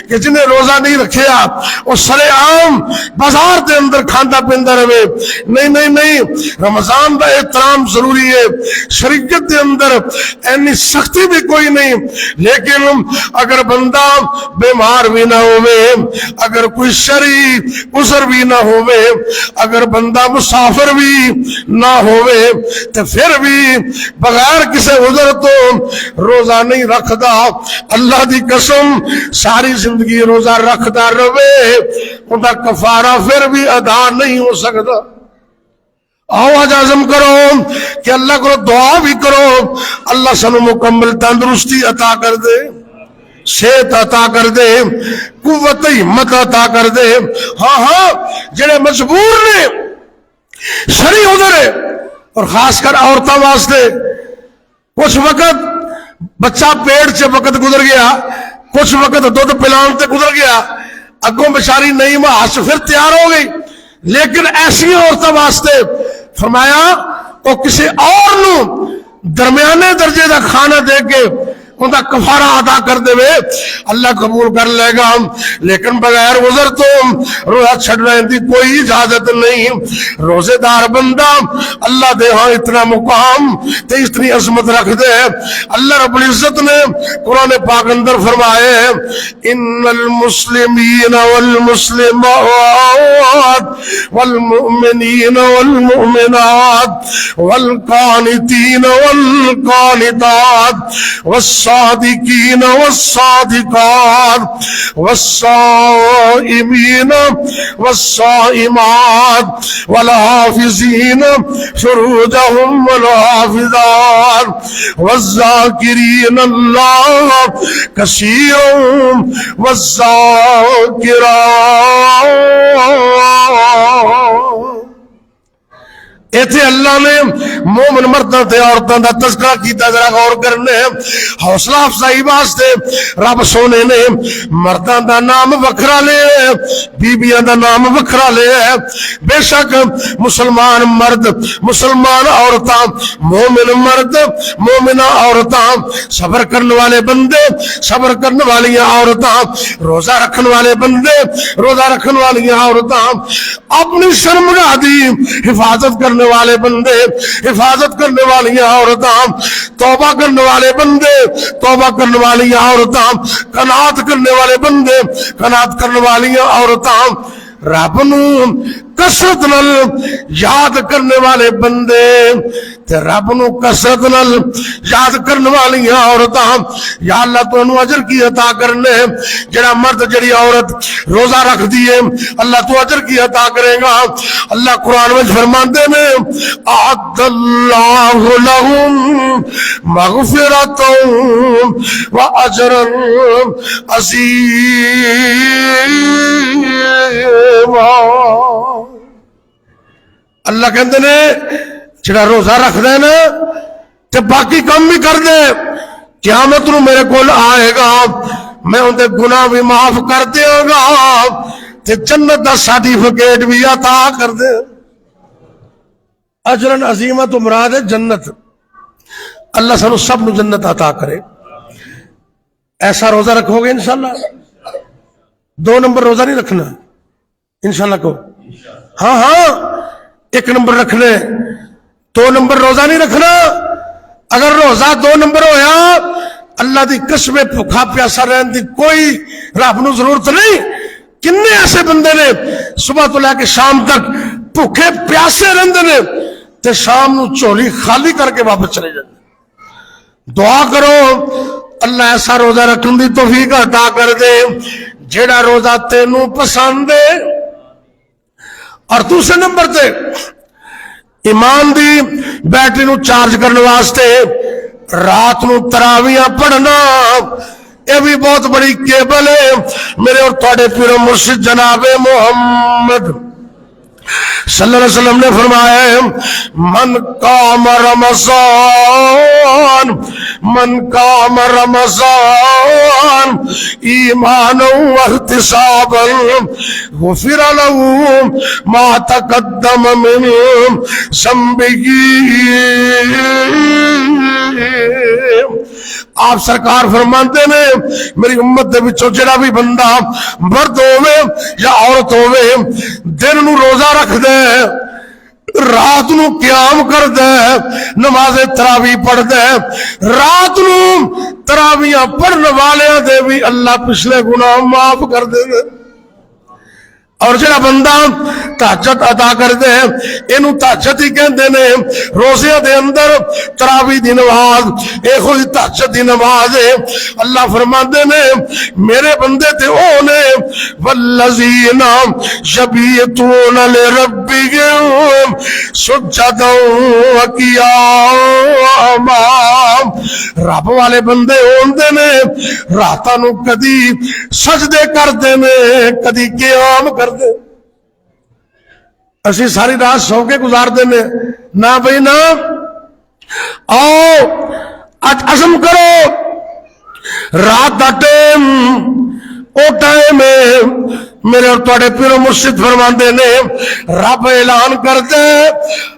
کہ جنہیں روزہ نہیں رکھیا وہ سرے عام بازار دے اندر کھاندا پیندا رہے، نہیں نہیں نہیں، رمضان دا احترام ضروری ہے۔ شریعت دے اندر اینی سختی بھی کوئی نہیں، لیکن اگر بندہ بیمار بھی نہ ہوئے، اگر کوئی شرعی عذر بھی نہ ہوئے، اگر بندہ مسافر بھی نہ ہوئے تو پھر بھی بغیر کسی عذر تو روزہ نہیں رکھدا، اللہ دی قسم ساری زندگی روزہ رکھدا رہے ان کا کفارہ پھر بھی ادا نہیں ہو سکتا۔ آؤ آج عزم کرو کہ اللہ کو دعا بھی کرو اللہ سنو مکمل تندرستی عطا کر دے، صحت عطا کر دے، قوت ہمت عطا کر دے۔ ہاں ہاں جڑے مجبور نے شرعی عذر ہے، اور خاص کر عورتوں واسطے کچھ وقت بچہ پیٹ سے وقت گزر گیا، کچھ وقت دودھ پلان سے گزر گیا، اگوں بیچاری نئی ماس پھر تیار ہو گئی، لیکن ایسی عورتوں واسطے فرمایا وہ کسی اور نو درمیانے درجے کا کھانا دے کے ان کا کفارہ ادا کر دے اللہ قبول کر لے گا، لیکن بغیر عذر تو روزہ چھڑنے دی کوئی اجازت نہیں۔ روزے دار بندہ اللہ دے ہاں اتنا مقام تے اتنی عظمت رکھ دے، اللہ رب العزت نے قرآن پاک اندر فرمائے ان المسلمین والمسلمات والمؤمنین والمؤمنات والقانتین والقانتات والصادقین والصادقات والصائمین والصائمات والحافظین فروجهم والحافظات والذاکرین اللہ کثیرا والذاکرات۔ ایتھے اللہ نے مومن مرداں تے عورتاں دا تذکرہ کیتا، ذرا غور کرنے حوصلہ افزائی واسطے رب سونے نے مرداں دا نام وکھرا لے بیبیاں دا نام وکھرا لے۔ بے شک مسلمان مرد مسلمان عورتاں، مومن مرد مومنہ عورتاں، صبر کرنے والے بندے صبر کرنے والی عورتاں، روزہ رکھنے والے بندے روزہ رکھنے والی عورتاں، اپنی شرمگاہ دی حفاظت کرنے والے بندے حفاظت کرنے والی عورتاں، توبہ کرنے والے بندے توبہ کرنے والی عورتاں، قناعت کرنے والے بندے قناعت کرنے والی عورتاں، رب نو کثرت نال یاد کرنے والے بندے تے رب نو کثرت نال یاد کرنے والی عورتاں، یا اللہ تو انو اجر کی عطا کرنے۔ جڑا مرد جڑی عورت روزہ رکھ دیے اللہ تو اجر کی عطا کرے گا۔ اللہ قرآن میں فرماندے نے اعد اللہ لہم مغفرۃ واجر عظیما۔ اللہ کہندے نے جڑا روزہ رکھ دے نا تے باقی کام بھی کر دے، قیامت نو میرے کول آئے گا، میں ان دے گناہ بھی معاف کر دیاں گا تے جنت دا سرٹیفکیٹ بھی عطا کر دے۔ اجرن عظیمہ تو مراد ہے جنت، اللہ سانو سب نو جنت عطا کرے۔ ایسا روزہ رکھو گے انشاءاللہ؟ 2 نمبر روزہ نہیں رکھنا انشاءاللہ کو، ہاں ہاں 1 نمبر رکھنے، 2 نمبر روزہ نہیں رکھنا۔ اگر روزہ 2 نمبر ہویا اللہ دی قسم بھوکا پیاسا رہن دی کوئی رب نو ضرورت نہیں۔ کنے ایسے بندے نے صبح تو لے کے شام تک بھوکے پیاسے رہندے نے تے شام نو چولی خالی کر کے واپس چلے جاندے۔ دعا کرو اللہ ایسا روزہ رکھن دی توفیق عطا کر دے جیڑا روزہ تینوں پسند ہے۔ اور دوسرے نمبر تے ایمان دی بیٹری نو چارج کرنے واسطے رات نو تراویاں پڑھنا، یہ بھی بہت بڑی کیبل ہے۔ میرے اور تھوڑے پیر مرشد جناب محمد صلی اللہ علیہ وسلم نے فرمایا من قام رمضان ایمانا واحتسابا غفر له ما تقدم من ذنبه۔ آپ سرکار فرماندے نے میری امت دے وچوں جڑا بھی بندہ مرد ہوے یا عورت ہوے دن نو روزہ رکھ دے، رات نو قیام کر دے، نماز تراویح پڑھ دے، رات نو تراویاں پڑھن والیاں دے بھی اللہ پچھلے گناہ معاف کر دے۔ اور جڑا بندہ تہجد ادا کر دے اینو تہجد ہی کہندے نے، روزے دے اندر تراویح دی نماز اے کوئی تہجد دی نماز ہے۔ اللہ فرماندے نے میرے بندے تے او نے والذین یبیتون لربہم سجدا وقیاما۔ رب والے بندے ہوندے نے راتاں نو کدی سجدے کردے نے کدی قیام کر دے۔ اسی ساری رات سو کے گزار دینے نہ بھئی نہ، آؤ اج عزم کرو رات دا ٹیم او ٹائم میرے اور تھوڑے پیرو مرشد فرماندے نے رب اعلان کرتے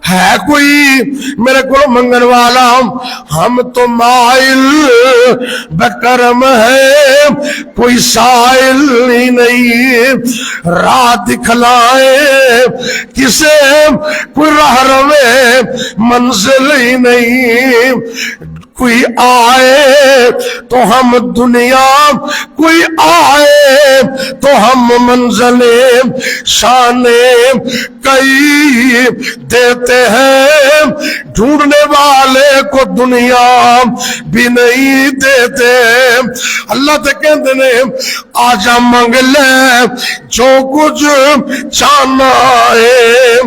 ہے کوئی میرے کو منگن والا ہم تو مائل بکرم ہے کوئی سائل ہی نہیں راہ دکھلائے کسے کوئی راہ روے منزل ہی نہیں کوئی آئے تو ہم دنیا کوئی آئے تو ہم منزل شان کئی دیتے ہیں ڈھونڈنے والے کو دنیا بھی نہیں دیتے اللہ تے کہندے نے آجا منگ لے جو کچھ چاہنا ہے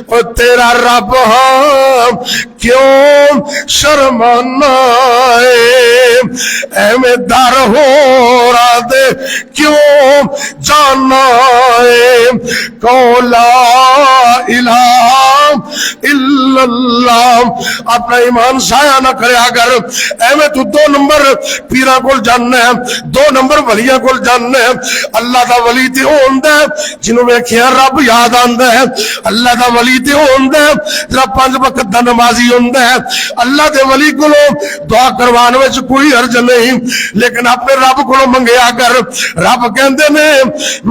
اور تیرا رب ہاں کیوں شرمانا اے میں در ہو رہا دے کیوں جانا ہے کو لا الہ الا اللہ اپنا ایمان سایہ نہ کرے اگر اے میں تو 2 نمبر پیرا کول جاننا ہے 2 نمبر ولیاں کول جاننا ہے اللہ دا ولی تے ہوندا ہے جنوں ویکھیا رب یاد آندا ہے اللہ دا ولی تے ہوندا ہے جڑا 5 وقت دا نمازی ہوندا ہے اللہ دے ولی کولو دعا کروان وچ کوئی حرج نہیں لیکن اپنے رب کولو منگیا کر رب کہندے نے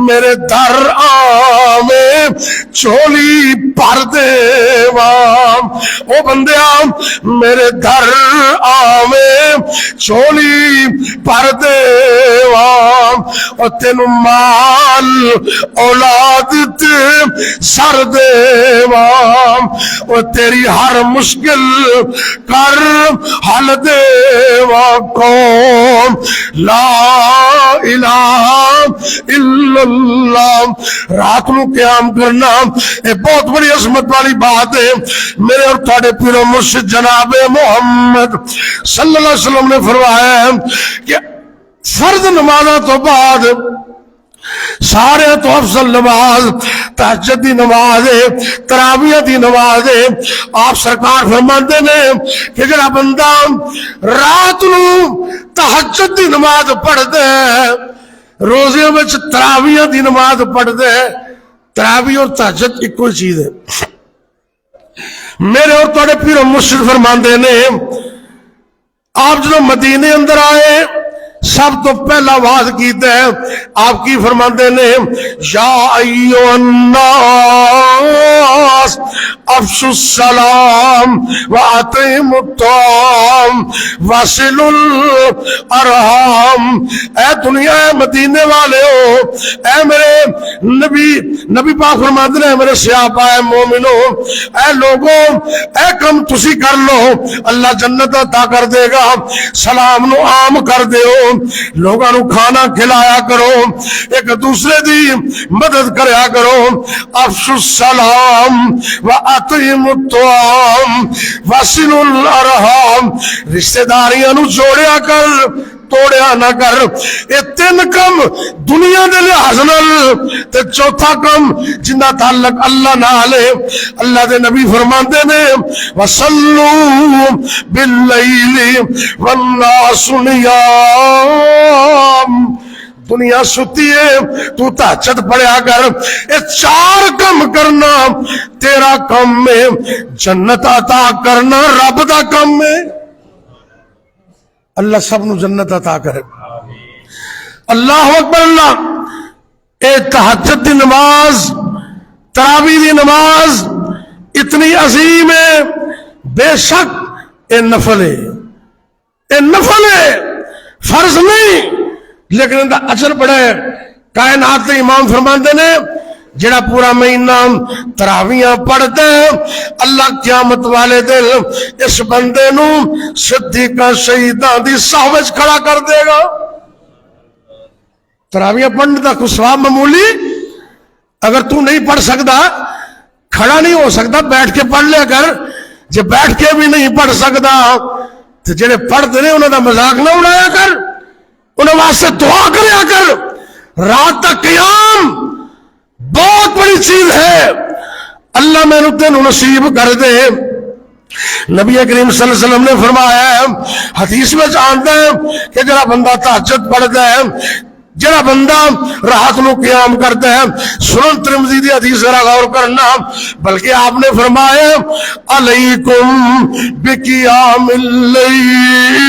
میرے در آویں چولی بھر دیواں او بندیا میرے در آویں چولی بھر دیواں او تینو مال اولاد تے سر دیواں او تیری ہر مشکل کر حل دیواں قوم لا الہ الا اللہ رات نو قیام کرنا یہ بہت بڑی عظمت والی بات ہے میرے اور تھوڑے پیر و مرشد جناب محمد صلی اللہ علیہ وسلم نے فرمایا ہے کہ فرض نمازوں تو بعد سارے تو افضل نماز تہجد دی نماز ہے تراویح دی نماز ہے آپ سرکار فرماندے نے کہ جڑا بندہ رات نو تہجد دی نماز پڑھ دے روزے وچ تراویح دی نماز پڑھ دے تراویح اور تہجد ایک کوئی چیز ہے میرے اور تھوڑے پیر و مرشد فرماندے نے آپ جب مدینے اندر آئے سب تو پہلا واز کیتا ہے آپ کی فرماندے نے یا ایھا الناس افشوا السلام واطعموا الطعام واصلوا الارحام اے دنیا مدینے والے ہو اے میرے نبی پاک فرماندے نے میرے سیاپا اے مومنو اے لوگوں اے کم تسی کر لو اللہ جنت عطا کر دے گا سلام نو عام کر دیو لوگاں نو کھانا کھلایا کرو ایک دوسرے دی مدد کریا کرو افشوا السلام واطعموا الطعام واصلوا الارحام رشتہ داریاں نو جوڑیا کر توڑیا نہ کر یہ 3 کم دنیا دے لحاظ نال تے چوتھا کم جنہ تعلق اللہ نال ہے اللہ دے نبی فرماندے نے وصلوا باللیل والناس نیام دنیا ستی ہے تو تہجد پڑھیا کر یہ 4 کم کرنا تیرا کم میں جنت عطا کرنا رب دا کم میں اللہ سب نو جنت عطا کرے اللہ اکبر اللہ اے تہجد دی نماز تراویح دی نماز اتنی عظیم ہے بے شک اے نفل ہے فرض نہیں لیکن ان کا اجر بڑا ہے کائنات کے امام فرماندے نے جڑا پورا مہینہ تراویحاں پڑھتا ہے اللہ قیامت والے دن اس بندے نو صدیقاں شہیداں دی صحبت وچ کھڑا کر دے گا تراویحاں پڑھنے دا کوئی ثواب معمولی اگر تو نہیں پڑھ سکتا کھڑا نہیں ہو سکتا بیٹھ کے پڑھ لیا کر جے بیٹھ کے بھی نہیں پڑھ سکتا تو جڑے پڑھتے ہیں انہوں دا مذاق نہ اڑایا کر انہوں واسطے دعا کریا کر رات کا قیام بہت بڑی چیز ہے اللہ میں تینوں نصیب کر دے نبی کریم صلی اللہ علیہ وسلم نے فرمایا ہے حدیث میں جانتا ہے کہ جڑا بندہ تہجد پڑھتا ہے جڑا بندہ رات نو قیام کرتا ہے. سنن ترمذی دی حدیث ذرا غور کرنا, بلکہ آپ نے فرمایا علیکم بقیام اللیل,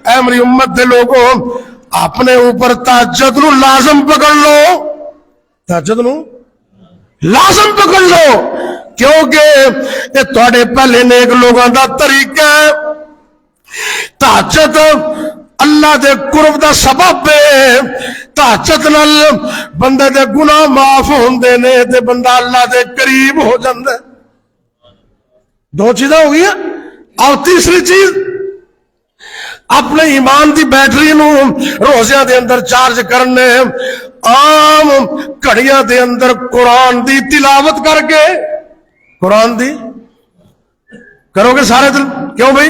اے میری امت دے لوگوں اپنے اوپر تہجد نو لازم پکڑ لو, تہجد نو لازم پکڑ لو, کیونکہ یہ تھوڑے پہلے نیک لوگوں دا طریقہ ہے. تہجد اللہ دے قرب دا سبب ہے. تہجد نال بندے دے گناہ معاف ہوندے نے تے بندہ اللہ دے قریب ہو جاندا ہے. دو چیزاں ہو گئی. اور تیسری چیز, اپنے ایمان دی بیٹری نو روزیاں دے اندر چارج کرنے, عام گھڑیاں دے اندر قرآن دی تلاوت کر کے, قرآن دی کرو گے سارے دل. کیوں بھائی؟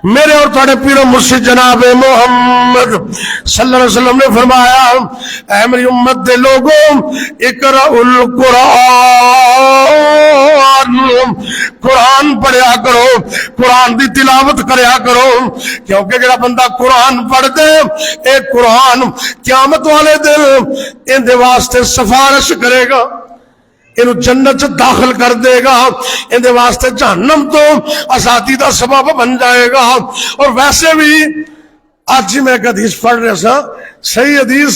میرے اور تھوڑے پیر و مرشد جناب محمد صلی اللہ علیہ وسلم نے فرمایا اے میری امت دے لوگوں اقرأ القرآن, قرآن پڑھیا کرو, قرآن دی تلاوت کریا کرو, کیونکہ جڑا بندہ قرآن پڑھ دے اے قرآن قیامت والے دن ان دے واسطے سفارش کرے گا, انہوں جنت داخل کر دے گا, اندے واسطے جہنم تو آزادی دا سبب بن جائے گا. اور ویسے بھی آج ہی میں ایک حدیث پڑھ رہا سا, صحیح حدیث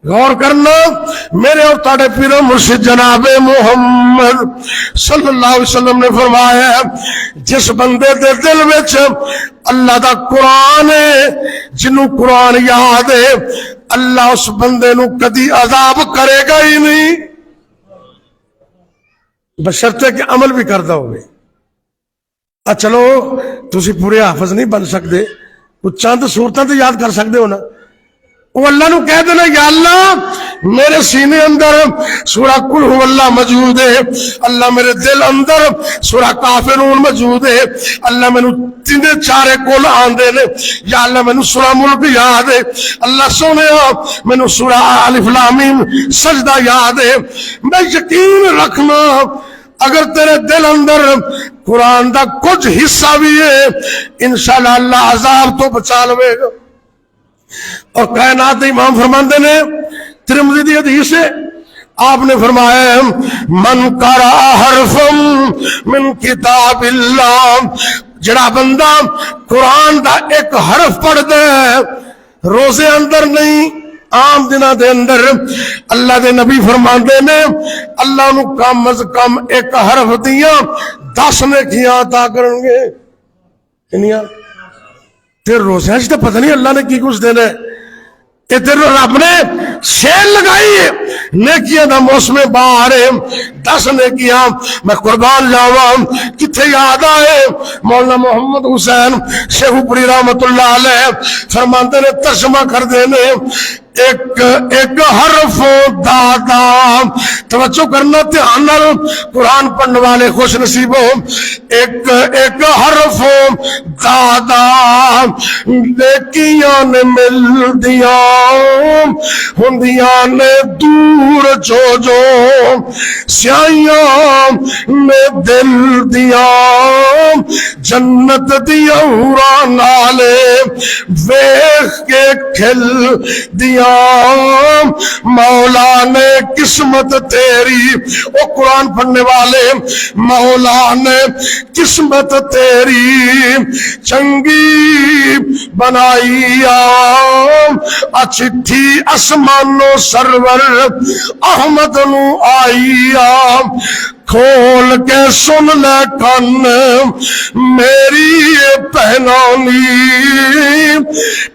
غور کرنا, میرے اور تاڑے پیر مرشد جناب محمد صلی اللہ علیہ وسلم نے فرمایا جس بندے دے دل وچ اللہ دا قرآن ہے, جنوں قرآن یاد ہے, اللہ اس بندے نو کدی عذاب کرے گا ہی نہیں, بشرطے کہ عمل بھی کردہ ہوئے. چلو تسی پورے حافظ نہیں بن سکتے, کچھ چند صورتیں تو یاد کر سکتے ہو نا. وہ اللہ نو کہہ دینا یا اللہ میرے سینے اندر سورہ قل هو اللہ موجود ہے, اللہ میرے دل اندر سورہ کافرون موجود ہے, اللہ میں تین چارے کول آندے نے, یا اللہ میں سورہ ملک یاد ہے, اللہ سونے میں سورہ الف لام میم سجدہ یاد ہے. میں یقین رکھنا اگر تیرے دل اندر قرآن دا کچھ حصہ بھی ہے انشاءاللہ اللہ عذاب تو بچا لوے گا. اور کائنات امام فرماندے نے ترمذی دی حدیث ہے, آپ نے فرمایا من قرأ حرفا من کتاب اللہ, جڑا بندہ قرآن دا ایک حرف پڑھ دے روزے اندر نہیں عام دنہ دے اندر, اللہ دے نبی فرماندے نے اللہ نو کم از کم ایک حرف دیاں 10 نیکیاں عطا کرن گے. کنیاں تیر روزے ہیں تو پتہ نہیں اللہ نے کی کچھ دینا ہے. ادھر رب نے سیل لگائی ہے, نیکیاں دا موسم بہار ہے, 10 نیکیاں میں قربان جاواں کتھے یاد آئے. مولانا محمد حسین شیخو پوری رحمت اللہ علیہ فرماندے نے ترجمہ کر دینے ایک حرف دادا, توجہ کرنا دھیان نال, قرآن پڑھنے والے خوش نصیب ہو. ایک حرف دادا نیکیاں نے مل دیاں ہندیاں نے دور جو جو سیاہیاں میں دل دیاں جنت دیاں ہورا نالے ویخ کے کھل دیاں مولا نے قسمت تیری, او قرآن پڑھنے والے مولا نے قسمت تیری چنگی بنائی چٹھی اسمانو سرور احمد نو آئی کھول کے سن لے کن میری پہنانی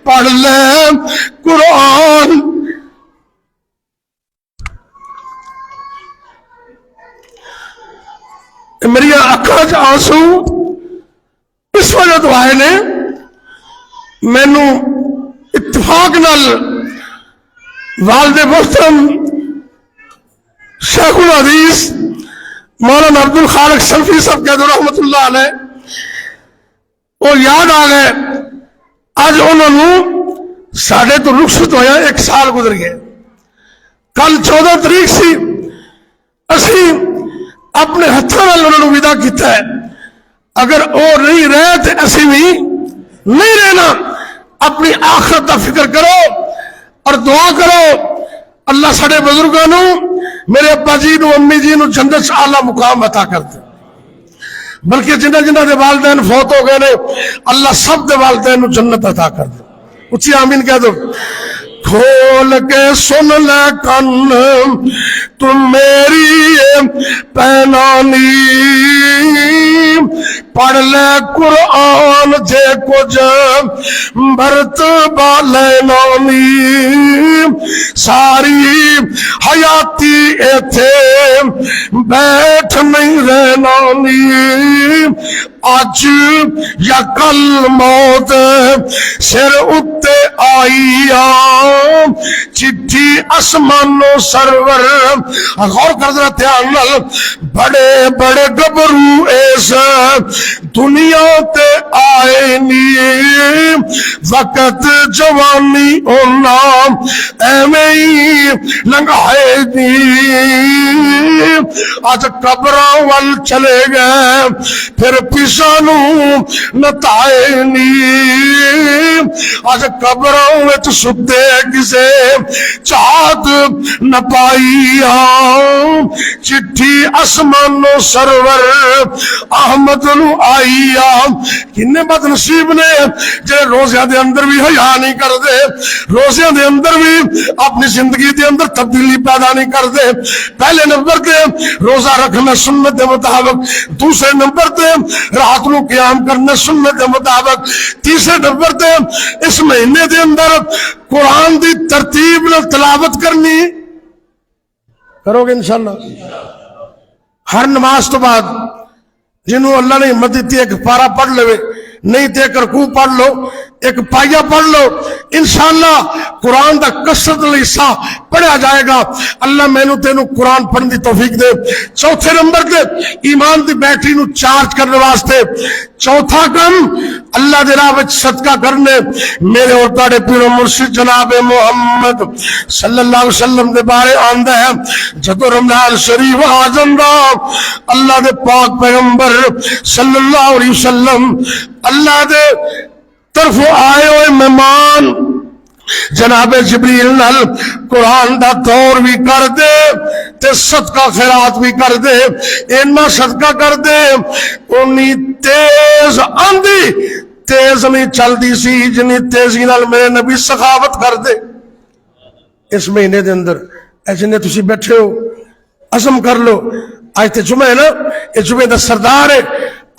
پڑھ لے قرآن. میری اکھاں چ آنسو اس وجہ تو آئے نے, مینو اتفاق نال والد محترم شیخ الحدیث مولانا عبد الخالق سلفی صاحب کہتے رحمت اللہ علیہ وہ یاد آ گئے. اج انہوں نے ساڑھے تو رخصت ہویا 1 سال گزر گئے. کل 14 تاریخ سی, اسی اپنے ہتھوں نال انہوں نے ودا کیتا ہے. اگر وہ نہیں رہے تو اسی بھی نہیں رہنا. اپنی آخرت کا فکر کرو, اور دعا کرو اللہ ساڈے بزرگاں نوں میرے ابا جی نوں امی جی نوں جنت چ اعلی مقام عطا کر دے، بلکہ جنہ جنہ دے والدین فوت ہو گئے نے اللہ سب دے والدین نوں جنت عطا کر دے۔ اچھی آمین کہہ دو۔ کھول کے سن لے کن تم میری پینانی، پڑھ لے قرآن جے کچھ برت بالے نانی، ساری حیاتی ایتھے بیٹھ نہیں رہنانی، آج یا کل موت سر اتے آئی چٹھی آسمانو سرور۔ غور کر ذرا دھیان نال، بڑے بڑے گبرو اس دنیا تے آئے نی، وقت جوانی ہونا ایویں ہی لنگھائے نی، آج قبراں ول چلے گئے پھر پیشانو نتائے نی، آج قبراں وچ ستے کسے چاہت نہ پائی، چٹھی آسمانو سرور احمد نو آئی۔ کنے بد نصیب نے جے روزیاں دے اندر بھی حیا نہیں کر دے، روزیاں دے اندر بھی اپنی زندگی دے اندر تبدیلی پیدا نہیں کر دے۔ پہلے نمبر تے روزہ رکھنا سنت دے مطابق، دوسرے نمبر تے رات نو قیام کرنا سنت دے مطابق، تیسرے نمبر تے اس مہینے دے اندر قرآن دی ترتیب نال تلاوت کرنی کرو گے انشاءاللہ۔ ہر نماز تو بعد جنہوں اللہ نے ہمت دیتی ایک پارا پڑھ لے، نہیں تے ایک رکوع پڑھ لو، ایک پائیا پڑھ لو، انشاءاللہ قرآن دا کثرت حصہ پڑھا جائے گا۔ اللہ میں نو تینو قرآن پڑھن دی توفیق دے۔ چوتھے نمبر تے ایمان دی بیٹری نو چارج کرنے واسطے چوتھا کم اللہ دے راہ وچ صدقہ کرنے۔ میرے اور تاڑے پیرو مرشد جناب محمد صلی اللہ علیہ وسلم دے بارے آندہ ہے، جدو رمضان شریف آ جاندہ اللہ دے پاک پیغمبر صلی اللہ علیہ وسلم اللہ دے طرف آئے ہوئے مہمان جناب جبریل نال قرآن دا دور بھی کر دے تے صدقہ خیرات بھی کر دے، اینا صدقہ کر دے انہی تیز آندھی تیز نہیں چل دی سی جنہی تیزی نال میرے نبی سخاوت کر دے۔ اس مہینے دے اندر اے جنہیں تسی بیٹھے ہو عزم کر لو، آج تے جمعہ ہے نا، یہ جمعہ دا سردار ہے،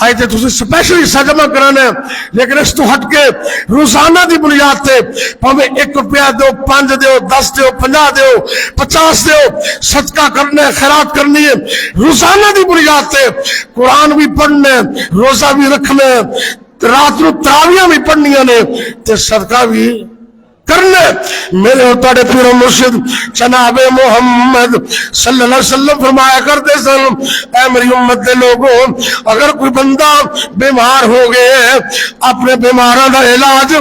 آج تے تسی سپیشل حصہ جمع کرانا ہے، لیکن اس تو ہٹ کے روزانہ دی بنیاد تے پاویں 1 روپیہ دیو، 5 دیو، 10 دیو، 50 دیو، 50 دیو، صدقہ کرنا ہے، خیرات کرنی ہے، روزانہ دی بنیاد تے قرآن بھی پڑھنا ہے، روزہ بھی رکھنا ہے، رات نو تراویاں بھی پڑھنیاں نے تے صدقہ بھی کرنے۔ میرے اور تاڑے پیرو مرشد جناب محمد صلی اللہ علیہ وسلم فرمایا کرتے سن، اے میری امت دے لوگوں، اگر کوئی بندہ بیمار ہو گئے اپنے بیماروں دا علاج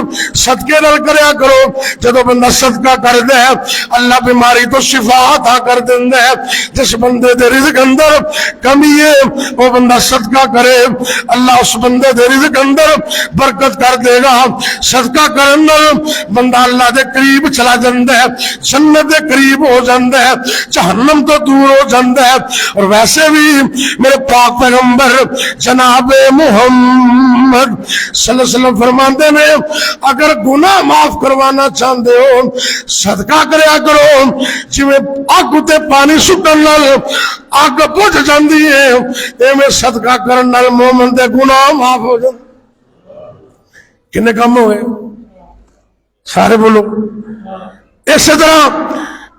صدقے نال کریا کرو۔ جدو بندہ صدقہ کر دے اللہ بیماری تو شفا عطا کر دیندے۔ جس بندے دے رزق اندر کمی ہے وہ بندہ صدقہ کرے، اللہ اس بندے دے رزق اندر برکت کر دے گا۔ صدقہ کرن نال بندہ اللہ دے قریب چلا جاندہ ہے، جنت دے قریب ہو جاندہ ہے، جہنم تو دور ہو جاندہ ہے۔ اور ویسے بھی میرے پاک پیغمبر جناب محمد صلی اللہ علیہ وسلم فرماندے نے اگر گناہ معاف کروانا چاہندے ہو صدقہ کریا کرو، جویں اگ تے پانی سٹن نال اگ بجھ جاندی ہے، ایویں صدقہ کرن نال مومن دے گناہ معاف ہو جاندے۔ کنے کم ہوئے سارے بولو۔ اسی طرح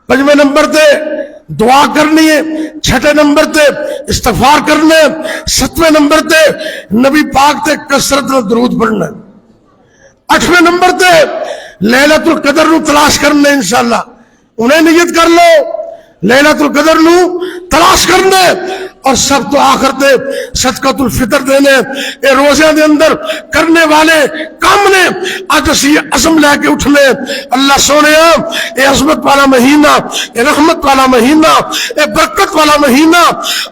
5ویں نمبر تے دعا کرنی ہے، 6 نمبر تے استغفار کرنا ہے، 7ویں نمبر تے نبی پاک تے کثرت درود پڑھنا ہے، 8ویں نمبر تے لیلۃ القدر نو تلاش کرنا ہے۔ انشاءاللہ انہیں نیت کر لو لیلۃ القدر نو تلاش کرنا ہے۔ اور سب تو آخر تے صدقۃ الفطر دینے، اے روزے دے اندر کرنے والے کام نے آج اسی عزم لے کے اٹھنے۔ اللہ سونے اے عظمت والا مہینہ، اے رحمت والا مہینہ، اے برکت والا مہینہ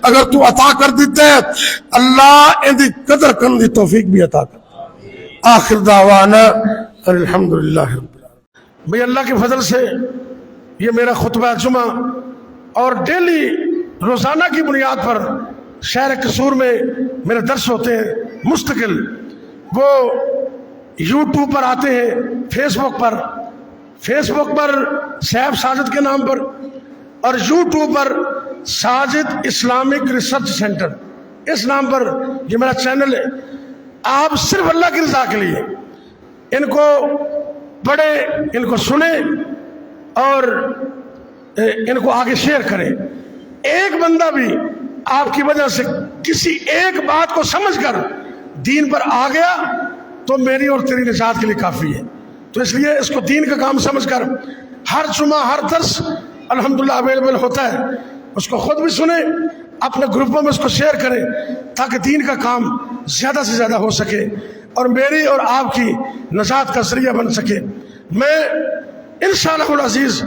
اگر تو عطا کر دیتے ہے اللہ ان دی قدر کرنے دی توفیق بھی عطا کر۔ آخر دعوانا الحمدللہ رب بھئی اللہ کے فضل سے یہ میرا خطبہ جمعہ اور ڈیلی روزانہ کی بنیاد پر شہر قصور میں میرے درس ہوتے ہیں مستقل. وہ یوٹیوب پر آتے ہیں، فیس بک پر صاحب ساجد کے نام پر، اور یوٹیوب پر ساجد اسلامک ریسرچ سینٹر اس نام پر یہ میرا چینل ہے. آپ صرف اللہ کی رضا کے لیے ان کو پڑھیں، ان کو سنیں اور ان کو آگے شیئر کریں. ایک بندہ بھی آپ کی وجہ سے کسی ایک بات کو سمجھ کر دین پر آ گیا تو میری اور تیری نجات کے لیے کافی ہے. تو اس لیے اس کو دین کا کام سمجھ کر ہر جمعہ ہر درس الحمدللہ اویلیبل ہوتا ہے، اس کو خود بھی سنیں، اپنے گروپوں میں اس کو شیئر کریں تاکہ دین کا کام زیادہ سے زیادہ ہو سکے اور میری اور آپ کی نجات کا ذریعہ بن سکے. میں انشاءاللہ العزیز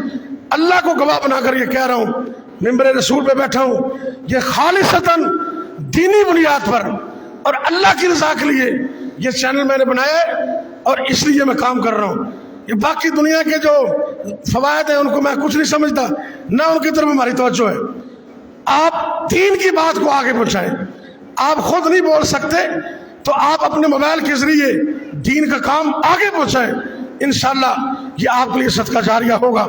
اللہ کو گواہ بنا کر یہ کہہ رہا ہوں، ممبر رسول پہ بیٹھا ہوں، یہ خالصتاً دینی بنیاد پر اور اللہ کی رضا کے لیے یہ چینل میں نے بنایا ہے اور اس لیے میں کام کر رہا ہوں. یہ باقی دنیا کے جو فوائد ہیں ان کو میں کچھ نہیں سمجھتا، نہ ان کی طرف ہماری توجہ ہے. آپ دین کی بات کو آگے پہنچائیں. آپ خود نہیں بول سکتے تو آپ اپنے موبائل کے ذریعے دین کا کام آگے پہنچائیں. انشاءاللہ یہ آپ کے لیے صدقہ جاریہ ہوگا.